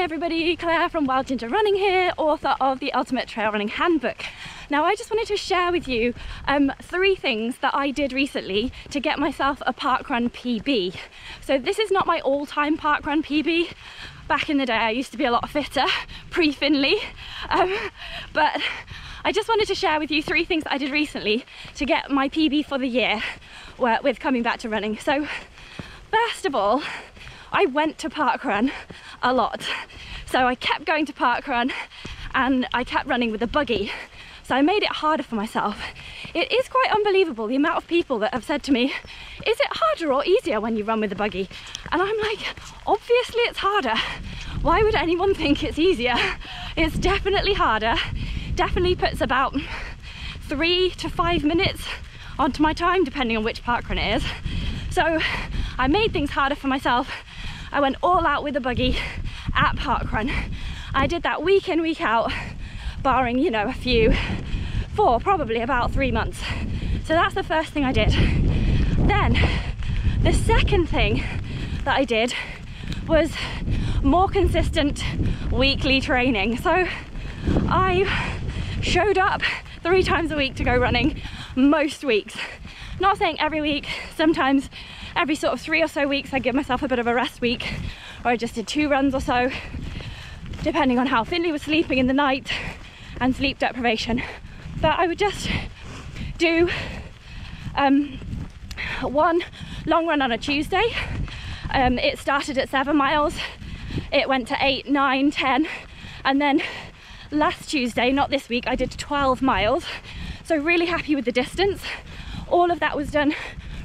everybody, Claire from Wild Ginger Running here, author of the Ultimate Trail Running Handbook. Now I just wanted to share with you 3 things that I did recently to get myself a parkrun PB. So this is not my all-time parkrun PB. Back in the day I used to be a lot fitter, pre-Finley, but I just wanted to share with you 3 things that I did recently to get my PB for the year with coming back to running. So first of all, I went to parkrun a lot. So I kept going to parkrun and I kept running with a buggy. So I made it harder for myself. It is quite unbelievable the amount of people that have said to me, is it harder or easier when you run with a buggy? And I'm like, obviously it's harder. Why would anyone think it's easier? It's definitely harder. Definitely puts about 3 to 5 minutes onto my time, depending on which parkrun it is. So I made things harder for myself. I went all out with a buggy at parkrun. I did that week in, week out, barring, you know, for probably about 3 months. So that's the first thing I did. Then the second thing that I did was more consistent weekly training. So I showed up 3 times a week to go running most weeks. Not saying every week, sometimes every sort of 3 or so weeks I give myself a bit of a rest week, or I just did 2 runs or so, depending on how Finley was sleeping in the night and sleep deprivation. But I would just do 1 long run on a Tuesday. It started at 7 miles, it went to 8, 9, 10, and then last Tuesday, not this week, I did 12 miles. So really happy with the distance. All of that was done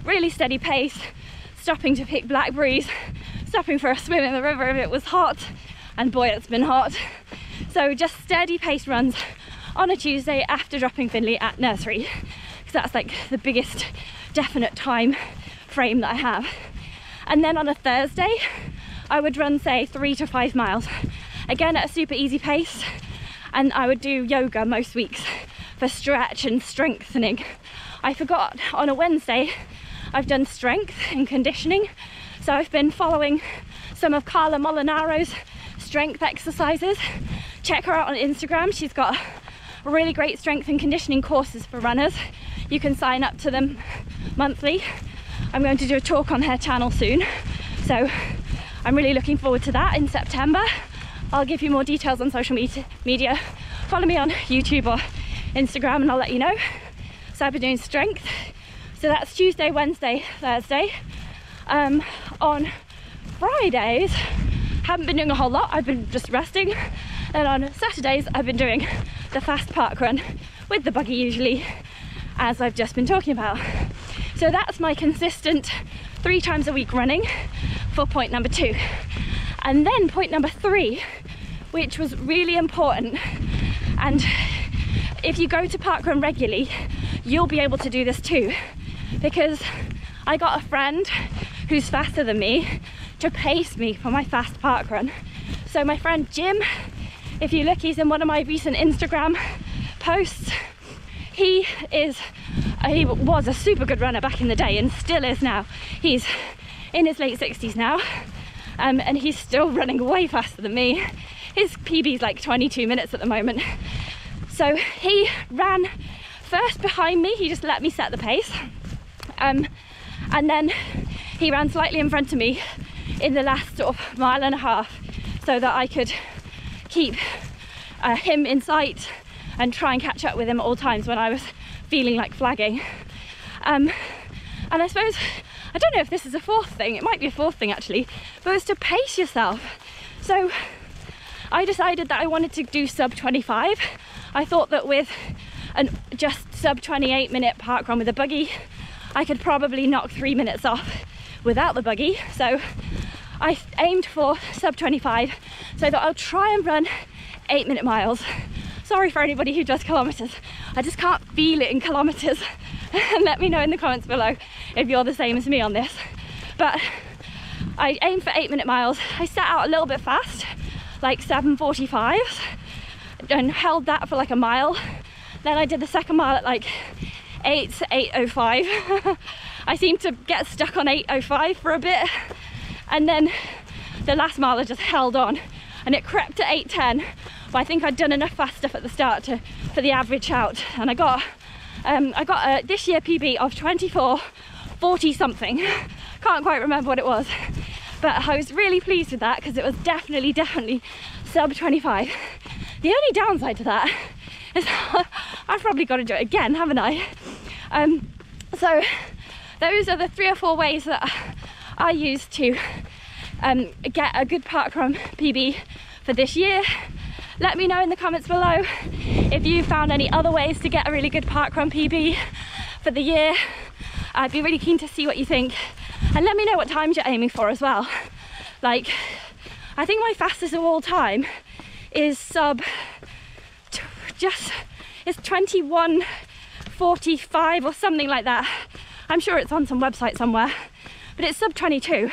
really steady pace, stopping to pick blackberries, stopping for a swim in the river if it was hot, and boy, it's been hot. So just steady pace runs on a Tuesday after dropping Finley at nursery, because that's like the biggest definite time frame that I have. And then on a Thursday, I would run, say, 3 to 5 miles, again at a super easy pace, and I would do yoga most weeks for stretch and strengthening. I forgot, on a Wednesday, I've done strength and conditioning. So I've been following some of Carla Molinaro's strength exercises. Check her out on Instagram. She's got really great strength and conditioning courses for runners. You can sign up to them monthly. I'm going to do a talk on her channel soon. So I'm really looking forward to that in September. I'll give you more details on social media. Follow me on YouTube or Instagram and I'll let you know. So I've been doing strength. So that's Tuesday, Wednesday, Thursday. On Fridays, haven't been doing a whole lot. I've been just resting. And on Saturdays, I've been doing the fast parkrun with the buggy usually, as I've just been talking about. So that's my consistent 3 times a week running for point number 2. And then point number 3, which was really important, and if you go to parkrun regularly, you'll be able to do this too, because I got a friend who's faster than me to pace me for my fast parkrun. So my friend Jim, if you look, he's in one of my recent Instagram posts. He was a super good runner back in the day and still is now. He's in his late 60s now, and he's still running way faster than me. His PB is like 22 minutes at the moment. So he ran first behind me, he just let me set the pace. And then he ran slightly in front of me in the last sort of 1.5 miles so that I could keep him in sight and try and catch up with him at all times when I was feeling like flagging. And I suppose, I don't know if this is a 4th thing, it might be a 4th thing actually, but it's to pace yourself. So I decided that I wanted to do sub 25. I thought that with just sub 28 minute parkrun with a buggy, I could probably knock 3 minutes off without the buggy. So I aimed for sub 25, so I thought I'll try and run 8-minute miles. Sorry for anybody who does kilometers, I just can't feel it in kilometers. Let me know in the comments below if you're the same as me on this. But I aimed for 8-minute miles. I set out a little bit fast, like 7:45, and held that for like a mile. Then I did the second mile at like 8:05. I seemed to get stuck on 8:05 for a bit, and then the last mile I just held on and it crept to 8:10, but I think I'd done enough fast stuff at the start for the average out, and I got a this year PB of 24:40 something. Can't quite remember what it was, but I was really pleased with that because it was definitely sub 25. The only downside to that is I've probably got to do it again, haven't I? So those are the 3 or 4 ways that I use to get a good parkrun PB for this year. Let me know in the comments below if you found any other ways to get a really good parkrun PB for the year. I'd be really keen to see what you think, and let me know what times you're aiming for as well. Like, I think my fastest of all time is it's 21:45 or something like that. I'm sure it's on some website somewhere, but it's sub 22.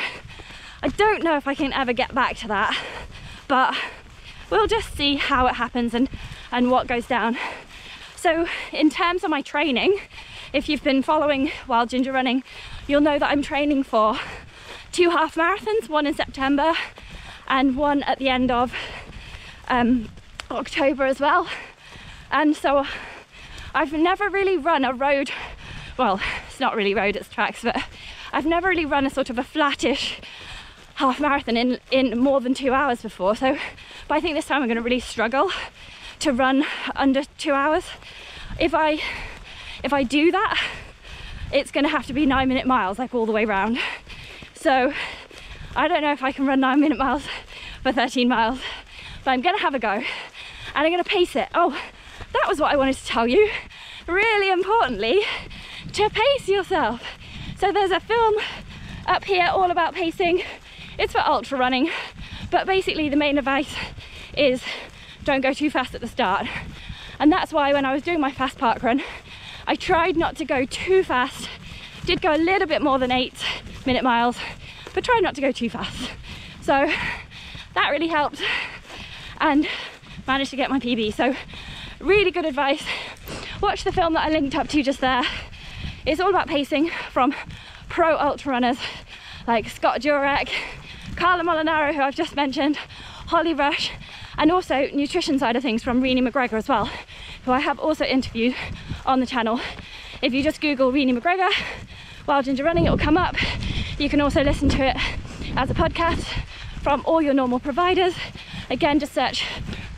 I don't know if I can ever get back to that, but we'll just see how it happens and what goes down. So in terms of my training, if you've been following Wild Ginger Running, you'll know that I'm training for 2 half marathons, one in September and one at the end of October as well. And so I've never really run a road, well, it's not really road, it's tracks, but I've never really run a sort of a flattish half marathon in more than 2 hours before. So, but I think this time I'm going to really struggle to run under 2 hours. If I do that, it's going to have to be 9-minute miles, like all the way round. So I don't know if I can run 9-minute miles for 13 miles, but I'm going to have a go, and I'm going to pace it. Oh, that was what I wanted to tell you. Really importantly, to pace yourself. So there's a film up here all about pacing. It's for ultra running, but basically the main advice is don't go too fast at the start. And that's why when I was doing my fast park run, I tried not to go too fast. Did go a little bit more than 8-minute miles, but tried not to go too fast. So that really helped and managed to get my PB. So really good advice. Watch the film that I linked up to just there. It's all about pacing from pro ultra runners like Scott Jurek, Carla Molinaro, who I've just mentioned, Holly Rush, and also nutrition side of things from Renee McGregor as well, who I have also interviewed on the channel. If you just Google Renee McGregor, Wild Ginger Running, it will come up. You can also listen to it as a podcast from all your normal providers. Again, just search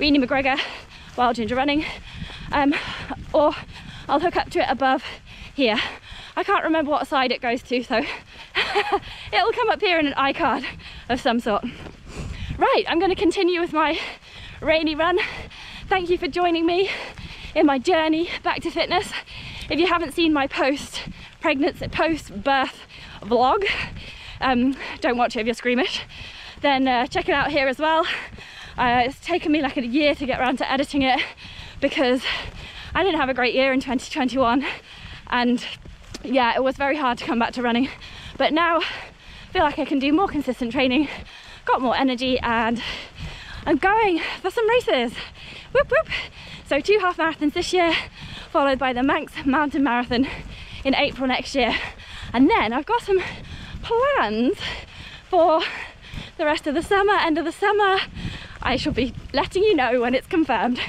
Renee McGregor, Wild Ginger Running, or I'll hook up to it above here. I can't remember what side it goes to, so it'll come up here in an iCard of some sort. Right, I'm going to continue with my rainy run. Thank you for joining me in my journey back to fitness. If you haven't seen my post-birth vlog, don't watch it if you're squeamish, then check it out here as well. It's taken me like a year to get around to editing it because I didn't have a great year in 2021, and yeah, it was very hard to come back to running, but now I feel like I can do more consistent training, got more energy, and I'm going for some races. Whoop whoop. So 2 half marathons this year, followed by the Manx Mountain Marathon in April next year, and then I've got some plans for the rest of the summer, end of the summer. I shall be letting you know when it's confirmed.